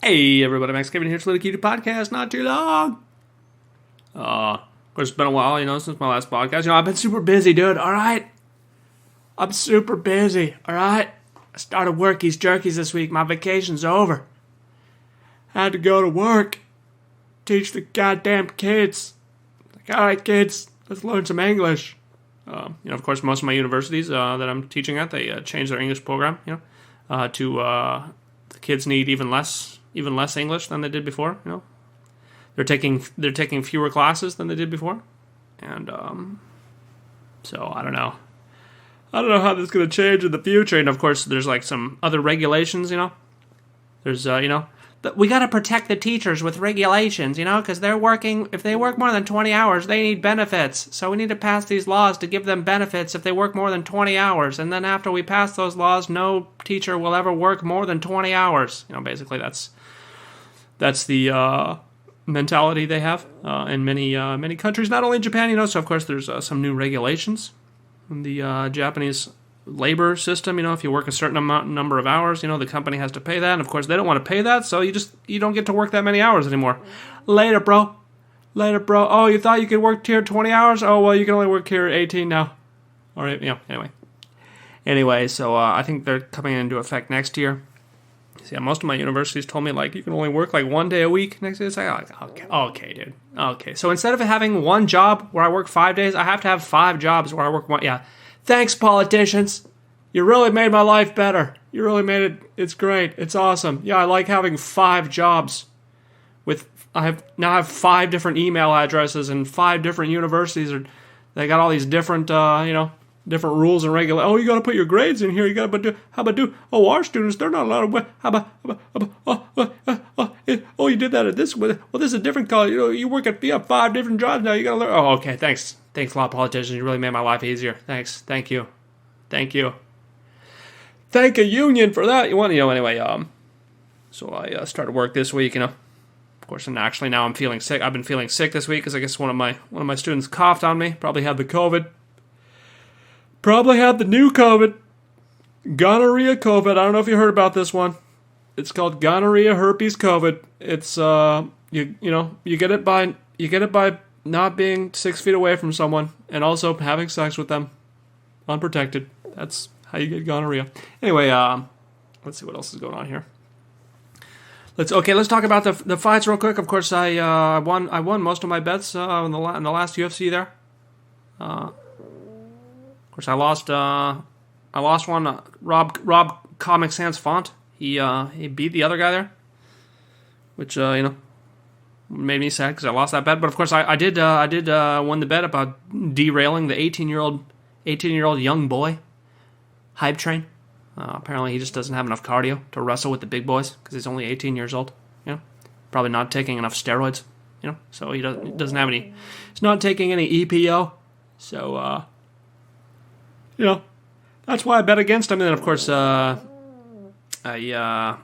Hey everybody, Max Kevin here. It's Little Keating Podcast. Not too long. Of course, it's been a while, since my last podcast. I've been super busy, dude. All right, I'm super busy. All right, I started workies jerkies this week. My vacation's over. Had to go to work, teach the goddamn kids. Like, all right, kids, let's learn some English. Of course, most of my universities that I'm teaching at, they changed their English program. To the kids need even less English than they did before. They're taking fewer classes than they did before, and so I don't know how this is going to change in the future. And of course, there's like some other regulations. There's we got to protect the teachers with regulations. Because they're working. If they work more than 20 hours, they need benefits. So we need to pass these laws to give them benefits if they work more than 20 hours. And then after we pass those laws, no teacher will ever work more than 20 hours. Basically that's the mentality they have in many countries, not only in Japan. So of course there's some new regulations in the Japanese labor system. If you work a certain number of hours, the company has to pay that, and of course they don't want to pay that, so you don't get to work that many hours anymore. Later, bro. Oh, you thought you could work here 20 hours? Oh, well, you can only work here 18 now. All right, anyway, so I think they're coming into effect next year. So, yeah, most of my universities told me, you can only work, 1 day a week next year. It's like, okay, dude. Okay, so instead of having one job where I work 5 days, I have to have 5 jobs where I work one. Yeah, thanks, politicians. You really made my life better. You really made it. It's great. It's awesome. Yeah, I like having 5 jobs. I have 5 different email addresses and 5 different universities. They got all these different, different rules and regulations. Oh, you got to put your grades in here. You got to Oh, our students, they're not allowed to. Oh, you did that at this. Well, this is a different college. You have 5 different jobs now. You got to learn. Oh, okay. Thanks a lot, politicians. You really made my life easier. Thanks. Thank you. Thank a union for that. Anyway. So I started work this week. Of course, and actually now I'm feeling sick. I've been feeling sick this week because I guess one of my students coughed on me. Probably had the COVID. Probably had the new COVID. Gonorrhea COVID. I don't know if you heard about this one. It's called gonorrhea herpes COVID. It's you get it by not being 6 feet away from someone and also having sex with them unprotected. That's how you get gonorrhea. Anyway, let's see what else is going on here. Let's talk about the fights real quick. Of course, I won most of my bets in the last UFC there. Of course, I lost one. Rob Comic Sans Font. He beat the other guy there, which made me sad because I lost that bet. But of course, I did win the bet about derailing the 18-year-old young boy hype train. Apparently, he just doesn't have enough cardio to wrestle with the big boys because he's only 18 years old. Probably not taking enough steroids. So he doesn't have any. He's not taking any EPO. So that's why I bet against him. And then of course, I did a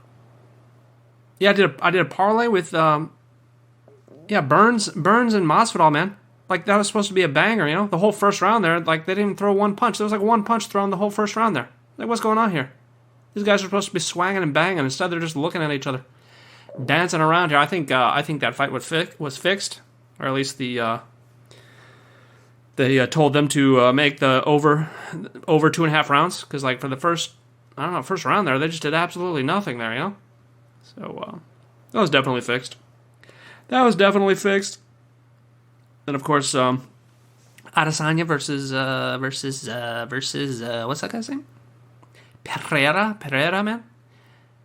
parlay with Burns and Masvidal, man. That was supposed to be a banger, the whole first round there. They didn't even throw one punch. There was one punch thrown the whole first round there. What's going on here? These guys are supposed to be swanging and banging. Instead, they're just looking at each other, dancing around here. I think that fight was fixed, or at least they told them to make the over 2.5 rounds because for the first round there, they just did absolutely nothing there, So that was definitely fixed. And of course, Adesanya versus what's that guy's name? Pereira, man.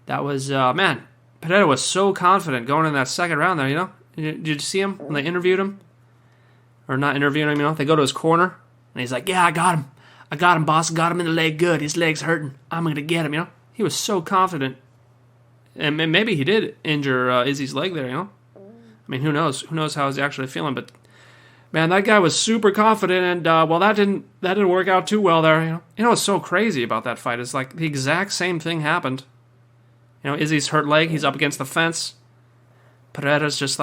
That was Pereira was so confident going in that second round there. Did you see him when they interviewed him? Or not interviewing him, they go to his corner and he's like, "Yeah, I got him, boss. Got him in the leg good. His leg's hurting. I'm gonna get him." He was so confident, and maybe he did injure Izzy's leg there. Who knows? Who knows how he's actually feeling? But man, that guy was super confident, and that didn't work out too well there. What's so crazy about that fight is the exact same thing happened. Izzy's hurt leg. He's up against the fence. Pereira's just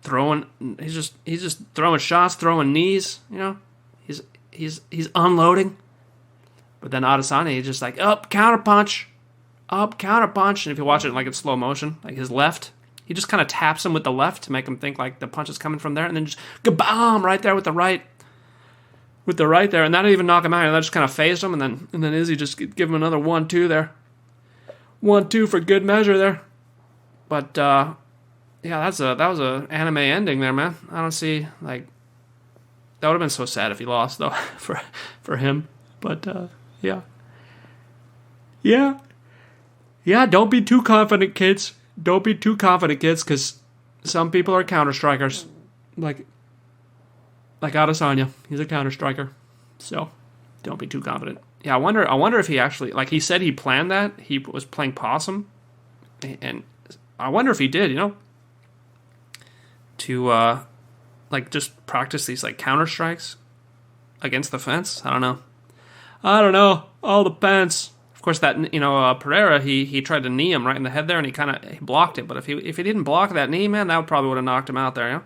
throwing. He's just throwing shots, throwing knees. He's unloading. But then Adesanya, he's just counterpunch. up, counter punch. And if you watch it like in slow motion, like his left, he just kind of taps him with the left to make him think like the punch is coming from there, and then just kabam right there with the right. With the right there, and that didn't even knock him out. That just kind of phased him, and then Izzy just give him another 1-2 there. 1-2 for good measure there. But yeah, that was a anime ending there, man. I don't see like that would have been so sad if he lost though for him. But yeah. Don't be too confident, kids. Don't be too confident, kids, because some people are counter strikers, like Adesanya. He's a counter striker, so don't be too confident. Yeah, I wonder if he actually, like he said he planned that. He was playing possum, and I wonder if he did, to like just practice these like counter strikes against the fence. I don't know. All depends. Of course, that Pereira, he tried to knee him right in the head there, and he blocked it. But if he didn't block that knee, man, that probably would have knocked him out there.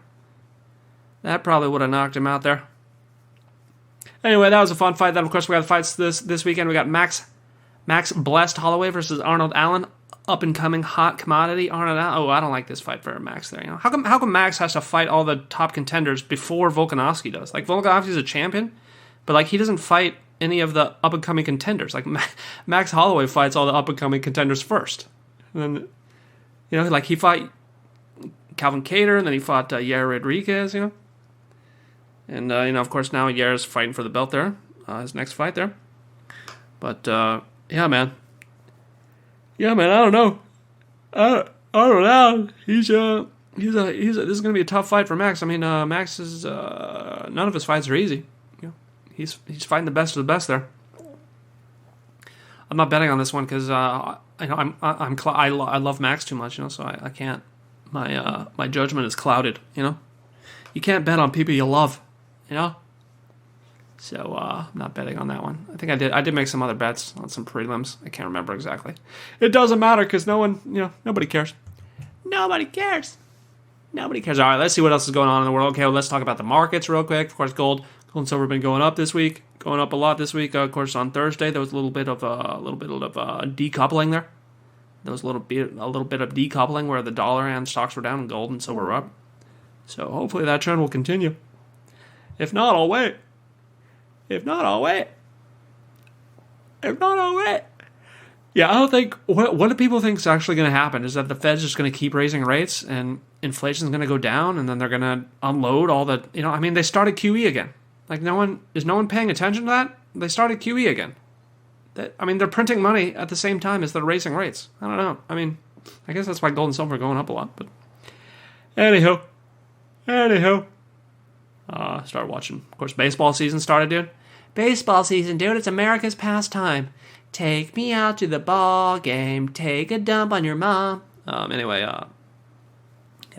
That probably would have knocked him out there. Anyway, that was a fun fight. Then, of course, we got fights this weekend. We got Max Blessed Holloway versus Arnold Allen. Up-and-coming hot commodity. Arnold Allen. Oh, I don't like this fight for Max there. How come Max has to fight all the top contenders before Volkanovski does? Like, Volkanovski's a champion, but, like, he doesn't fight any of the up-and-coming contenders. Like, Max Holloway fights all the up-and-coming contenders first. And then, like, he fought Calvin Kattar, and then he fought Yair Rodriguez, And, of course, now Yair's fighting for the belt there. His next fight there. But, yeah, man. I don't know. I don't know. This is going to be a tough fight for Max. I mean, Max is, none of his fights are easy. He's fighting the best of the best there. I'm not betting on this one because, I love Max too much, so I can't. My judgment is clouded, You can't bet on people you love, So I'm not betting on that one. I think I did make some other bets on some prelims. I can't remember exactly. It doesn't matter because nobody cares. Nobody cares. All right, let's see what else is going on in the world. Okay, well, let's talk about the markets real quick. Of course, gold and silver have been going up this week. Going up a lot this week. Of course, on Thursday there was a little bit of decoupling there. There was a little bit of decoupling where the dollar and stocks were down and gold and silver were up. So hopefully that trend will continue. If not, I'll wait. Yeah, I don't think... What do people think is actually going to happen? Is that the Fed's just going to keep raising rates and inflation's going to go down and then they're going to unload all the... they started QE again. Like, is no one paying attention to that? They started QE again. They're printing money at the same time as they're raising rates. I don't know. I guess that's why gold and silver are going up a lot. But anywho. Started watching. Of course, baseball season started, dude. Baseball season, dude. It's America's pastime. Take me out to the ball game. Take a dump on your mom. Anyway, I've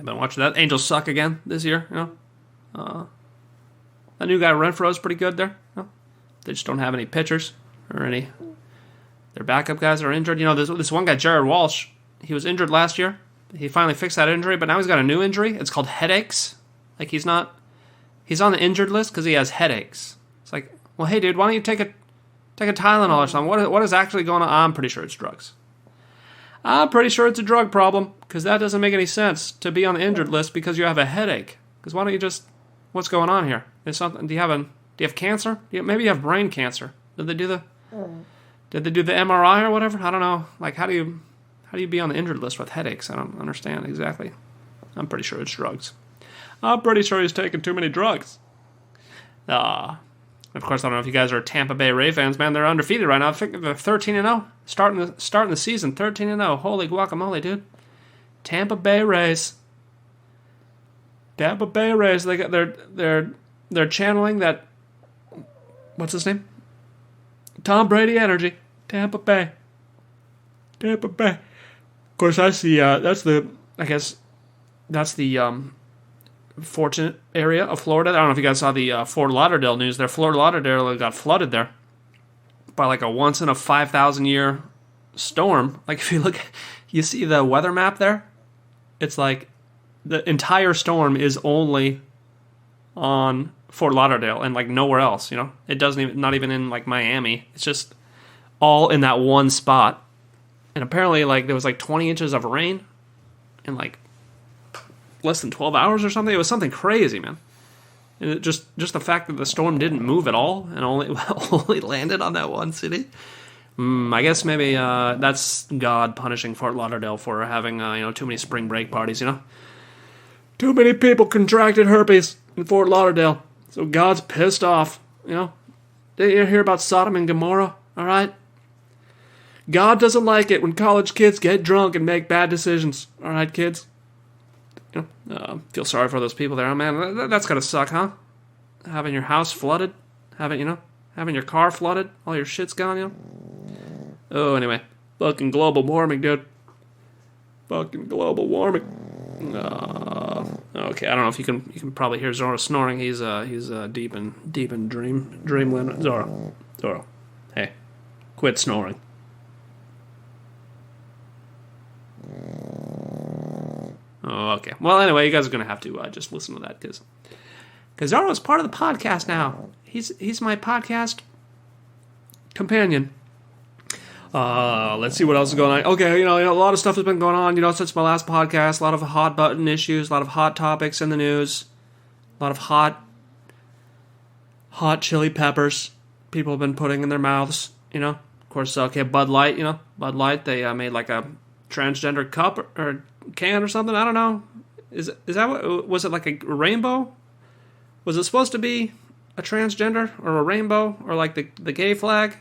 been watching that. Angels suck again this year, That new guy Renfro's pretty good there. They just don't have any pitchers or any. Their backup guys are injured. This one guy, Jared Walsh, he was injured last year. He finally fixed that injury, but now he's got a new injury. It's called headaches. Like he's on the injured list because he has headaches. It's like, well, hey, dude, why don't you take a Tylenol or something? What is actually going on? I'm pretty sure it's drugs. I'm pretty sure it's a drug problem because that doesn't make any sense to be on the injured list because you have a headache. Because why don't you just... What's going on here? Is something? Do you have cancer? Maybe you have brain cancer. Did they do the MRI or whatever? I don't know. Like, how do you be on the injured list with headaches? I don't understand exactly. I'm pretty sure it's drugs. I'm pretty sure he's taking too many drugs. Of course, I don't know if you guys are Tampa Bay Ray fans, man. They're undefeated right now. I think they're 13-0. Starting the season, 13-0. Holy guacamole, dude. Tampa Bay Rays. They got they're channeling that. What's his name? Tom Brady energy. Tampa Bay. Of course, that's the fortunate area of Florida. I don't know if you guys saw the Fort Lauderdale news there. Fort Lauderdale got flooded there by like a once in a 5,000 year storm. Like if you see the weather map there, it's like the entire storm is only on Fort Lauderdale and like nowhere else. It doesn't even, not even in like Miami. It's just all in that one spot. And apparently, like, there was like 20 inches of rain in like less than 12 hours or something. It was something crazy, man. And it just the fact that the storm didn't move at all and only landed on that one city. I guess maybe that's God punishing Fort Lauderdale for having too many spring break parties. Too many people contracted herpes in Fort Lauderdale, so God's pissed off. Didn't you hear about Sodom and Gomorrah? All right. God doesn't like it when college kids get drunk and make bad decisions. All right, kids. Feel sorry for those people there. Oh, man, that's gotta suck, huh? Having your house flooded, having your car flooded, all your shit's gone, Oh, anyway, fucking global warming, dude. Fucking global warming. Okay, I don't know if you can probably hear Zoro snoring. He's deep in dreamland. Zoro, hey, quit snoring. Oh, okay. Well, anyway, you guys are gonna have to just listen to that because Zoro's part of the podcast now. He's my podcast companion. Let's see what else is going on. Okay, a lot of stuff has been going on, since my last podcast. A lot of hot button issues, a lot of hot topics in the news, a lot of hot chili peppers people have been putting in their mouths. Of course, okay, Bud Light. Bud Light. They made like a transgender cup or can or something. I don't know. Is that what was it, like a rainbow? Was it supposed to be a transgender or a rainbow or like the gay flag?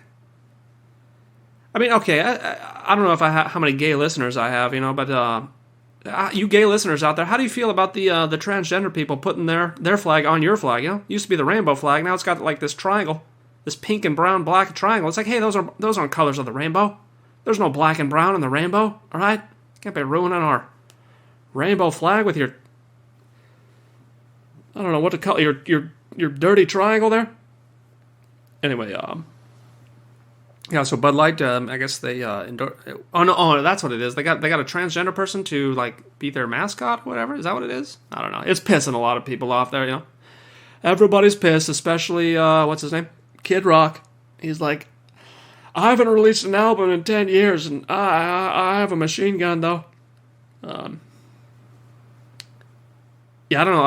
I mean, okay, I don't know if how many gay listeners I have, but you gay listeners out there, how do you feel about the transgender people putting their flag on your flag? Used to be the rainbow flag, now it's got like this triangle, this pink and brown black triangle. It's like, hey, those aren't colors of the rainbow. There's no black and brown in the rainbow. All right, can't be ruining our rainbow flag with your, I don't know what to call your dirty triangle there. Anyway, yeah, so Bud Light, I guess they endorse. Oh no, that's what it is. They got a transgender person to like be their mascot, or whatever. Is that what it is? I don't know. It's pissing a lot of people off there. Everybody's pissed, especially what's his name, Kid Rock. He's like, I haven't released an album in 10 years, and I have a machine gun though. Yeah, I don't know.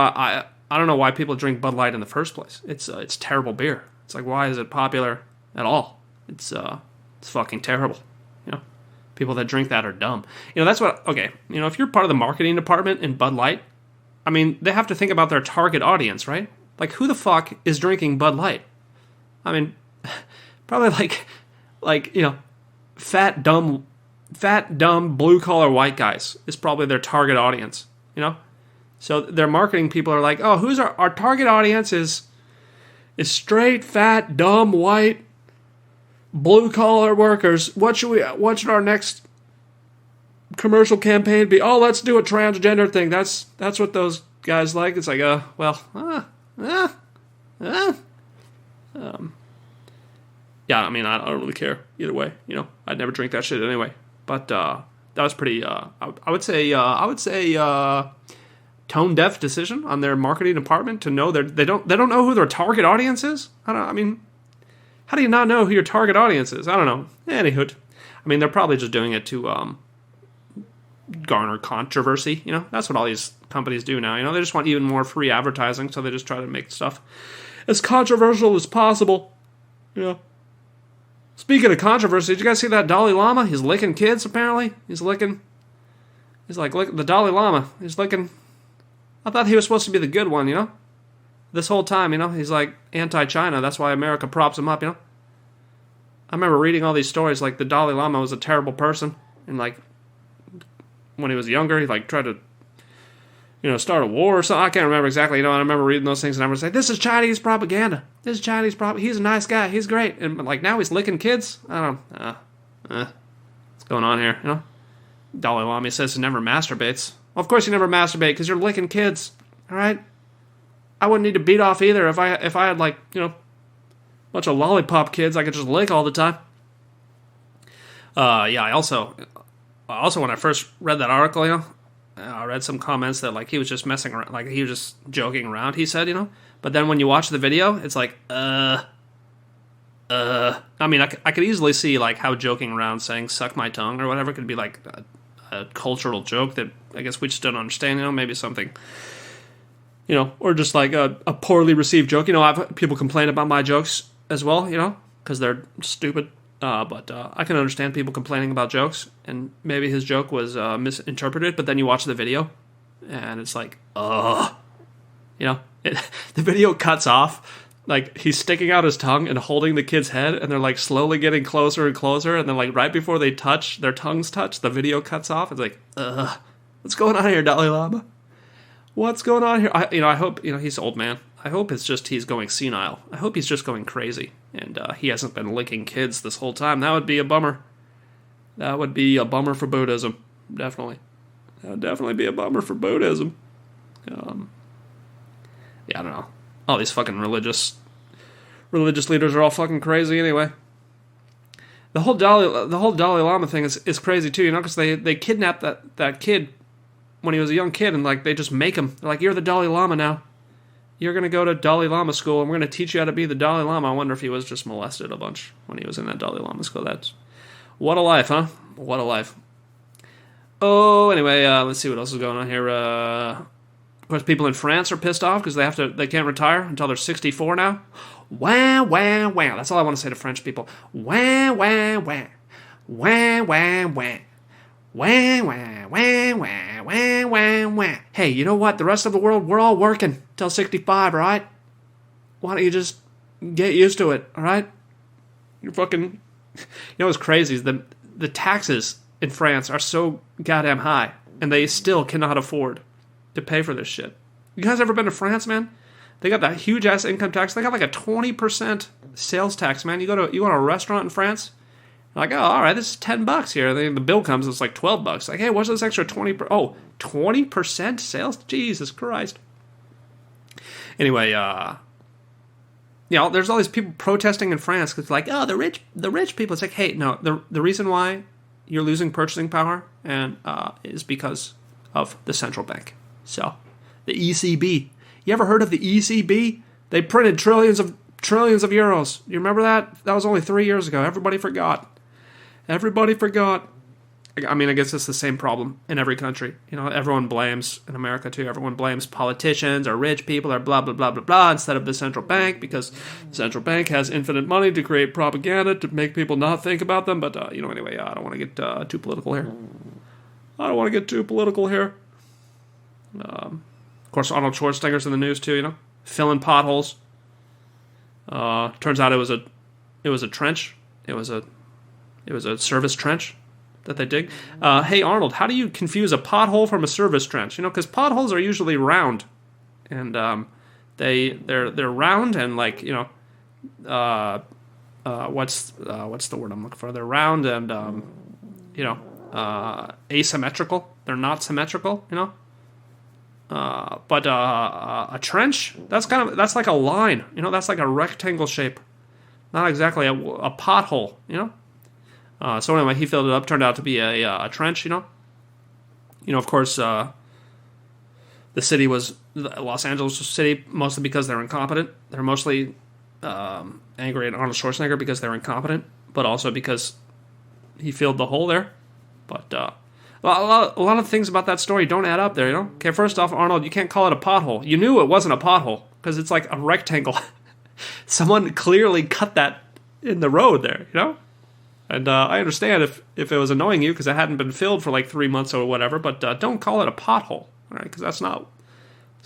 I don't know why people drink Bud Light in the first place. It's terrible beer. It's like, why is it popular at all? It's fucking terrible. People that drink that are dumb. That's what. Okay, if you're part of the marketing department in Bud Light, I mean, they have to think about their target audience, right? Like, who the fuck is drinking Bud Light? I mean, probably like fat dumb blue collar white guys is probably their target audience. So their marketing people are like, oh, who's our target audience is straight, fat, dumb, white, blue collar workers. What should our next commercial campaign be? Oh, let's do a transgender thing. That's what those guys like. It's like, yeah, I mean, I don't really care either way. I'd never drink that shit anyway. But that was pretty. I would say tone deaf decision on their marketing department to know they don't know who their target audience is. I mean, how do you not know who your target audience is? I don't know. Anywho, I mean, they're probably just doing it to garner controversy. That's what all these companies do now. They just want even more free advertising, so they just try to make stuff as controversial as possible. Speaking of controversy, did you guys see that Dalai Lama? He's licking kids, apparently. He's like, the Dalai Lama. He's licking. I thought he was supposed to be the good one, This whole time, he's like anti-China. That's why America props him up, I remember reading all these stories, like the Dalai Lama was a terrible person. And like, when he was younger, he like tried to, start a war or something. I can't remember exactly, I remember reading those things and I was like, this is Chinese propaganda. He's a nice guy. He's great. And like, now he's licking kids. I don't know. What's going on here, Dalai Lama says he never masturbates. Well, of course you never masturbate because you're licking kids. All right? I wouldn't need to beat off either if I had like, a bunch of lollipop kids I could just lick all the time. Yeah, I also when I first read that article, I read some comments that like he was just messing around, like he was just joking around, he said, but then when you watch the video, it's like, I mean, I could easily see like how joking around saying "suck my tongue" or whatever could be like a cultural joke that I guess we just don't understand. Maybe something, or just like a poorly received joke. I've people complain about my jokes as well. Because they're stupid. But I can understand people complaining about jokes, and maybe his joke was misinterpreted. But then you watch the video, and it's like, the video cuts off. Like, he's sticking out his tongue and holding the kid's head, and they're, like, slowly getting closer and closer, and then, like, right before they touch, their tongues touch, the video cuts off. It's like, what's going on here, Dalai Lama? What's going on here? I hope, he's an old man. I hope it's just he's going senile. I hope he's just going crazy, and he hasn't been licking kids this whole time. That would be a bummer. That would be a bummer for Buddhism, definitely. That would definitely be a bummer for Buddhism. I don't know. All these fucking religious leaders are all fucking crazy anyway. The whole Dalai Lama thing is crazy too, because they kidnapped that kid when he was a young kid, and like they just make him. They're like, you're the Dalai Lama now. You're gonna go to Dalai Lama school, and we're gonna teach you how to be the Dalai Lama. I wonder if he was just molested a bunch when he was in that Dalai Lama school. That's what a life, huh? What a life. Oh, anyway, let's see what else is going on here. Of course, people in France are pissed off because they can't retire until they're 64 now. Wah, wah, wah. That's all I want to say to French people. Wah, wah, wah. Wah, wah, wah. Wah, wah, wah, wah, wah, wah, wah. Hey, you know what? The rest of the world, we're all working till 65, all right? Why don't you just get used to it, all right? You're fucking... what's crazy is the taxes in France are so goddamn high, and they still cannot afford to pay for this shit. You guys ever been to France, man? They got that huge ass income tax. They got like a 20% sales tax, man. You go to a restaurant in France, you're like, oh, all right, this is $10 here. Then the bill comes, it's like $12. Like, hey, what's this extra 20% sales? Jesus Christ. Anyway, there's all these people protesting in France because like, oh, the rich people. It's like, hey, no, the reason why you're losing purchasing power and is because of the central bank. So, the ECB. You ever heard of the ECB? They printed trillions of euros. You remember that? That was only 3 years ago. Everybody forgot. I mean, I guess it's the same problem in every country. Everyone blames, in America too, everyone blames politicians or rich people or blah, blah, blah, blah, blah, instead of the central bank, because the central bank has infinite money to create propaganda to make people not think about them. But, anyway, I don't want to get too political here. Of course, Arnold Schwarzenegger's in the news too. Filling potholes. Turns out it was a trench. It was a service trench that they dig. Hey Arnold, how do you confuse a pothole from a service trench? Because potholes are usually round, and they're round and like what's the word I'm looking for? They're round and asymmetrical. They're not symmetrical. But a trench, that's like a line, that's like a rectangle shape, not exactly a pothole, So anyway, he filled it up, turned out to be a trench, of course, the city was, Los Angeles City, mostly because they're incompetent. They're mostly angry at Arnold Schwarzenegger because they're incompetent, but also because he filled the hole there. But, a lot of things about that story don't add up there, Okay, first off, Arnold, you can't call it a pothole. You knew it wasn't a pothole, because it's like a rectangle. Someone clearly cut that in the road there, And I understand if it was annoying you, because it hadn't been filled for like 3 months or whatever, but don't call it a pothole, all right? Because that's not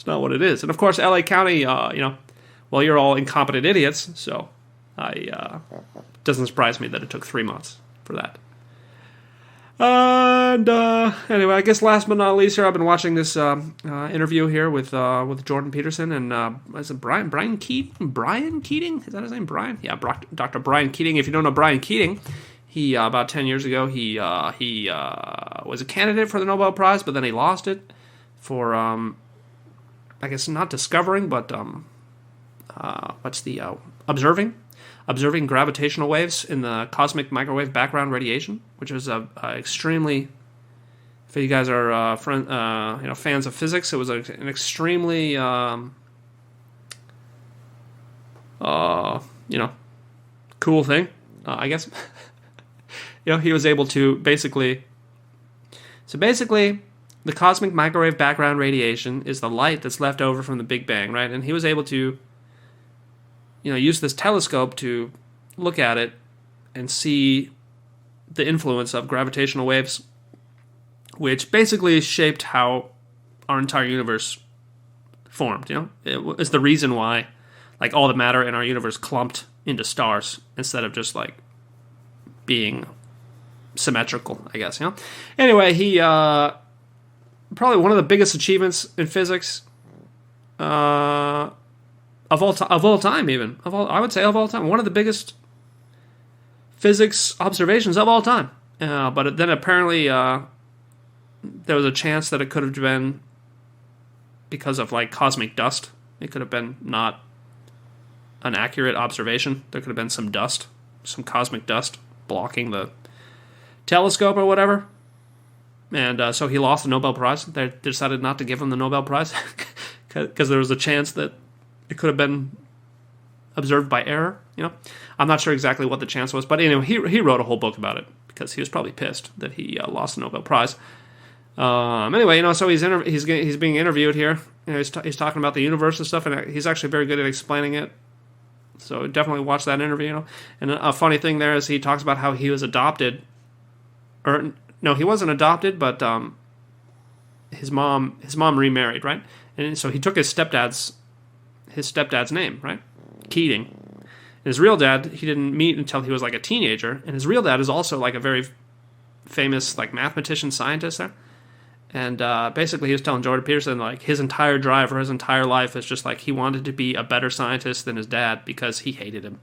what it is. And of course, LA County, you're all incompetent idiots, so doesn't surprise me that it took 3 months for that. And anyway, I guess last but not least here, I've been watching this interview here with Jordan Peterson and is it Brian Keating? Brian Keating? Is that his name? Brian? Yeah, Dr. Brian Keating. If you don't know Brian Keating, he about 10 years ago he was a candidate for the Nobel Prize, but then he lost it for I guess not discovering, but observing gravitational waves in the cosmic microwave background radiation, which is a extremely, if you guys are fans of physics, it was an extremely cool thing, I guess. He was able to basically. So basically, the cosmic microwave background radiation is the light that's left over from the Big Bang, right? And he was able to, use this telescope to look at it and see the influence of gravitational waves, which basically shaped how our entire universe formed. It was the reason why, like, all the matter in our universe clumped into stars instead of just like being symmetrical, I guess. Anyway, he probably one of the biggest achievements in physics of all time, even I would say of all time, one of the biggest physics observations of all time. But then apparently there was a chance that it could have been because of like cosmic dust. It could have been not an accurate observation. There could have been some dust, some cosmic dust blocking the telescope or whatever. And so he lost the Nobel Prize. They decided not to give him the Nobel Prize because there was a chance that it could have been observed by error. I'm not sure exactly what the chance was, but anyway, he wrote a whole book about it because he was probably pissed that he lost the Nobel Prize. Anyway, so he's being interviewed here. He's talking about the universe and stuff, and he's actually very good at explaining it. So definitely watch that interview. And a funny thing there is he talks about how he was adopted, or no, he wasn't adopted, but his mom remarried, right? And so he took his stepdad's name, right? Keating. And his real dad, he didn't meet until he was like a teenager. And his real dad is also like a very famous like mathematician, scientist there. And basically he was telling Jordan Peterson like his entire drive for his entire life is just like he wanted to be a better scientist than his dad because he hated him.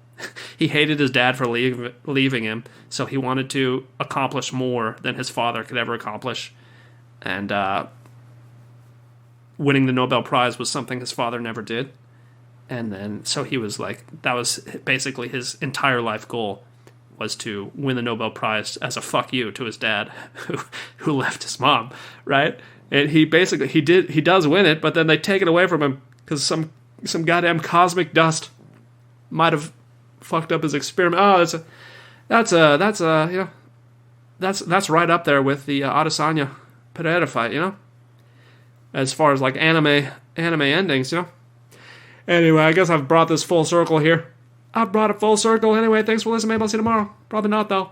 He hated his dad for leaving him, so he wanted to accomplish more than his father could ever accomplish. And winning the Nobel Prize was something his father never did. And then, so he was like, that was basically his entire life goal, was to win the Nobel Prize as a fuck you to his dad, who left his mom, right? And he does win it, but then they take it away from him because some goddamn cosmic dust might have fucked up his experiment. Oh, that's right up there with the Adesanya Pereira fight, as far as like anime endings, Anyway, I guess I've brought this full circle here. I've brought it full circle. Anyway, thanks for listening. Maybe I'll see you tomorrow. Probably not, though.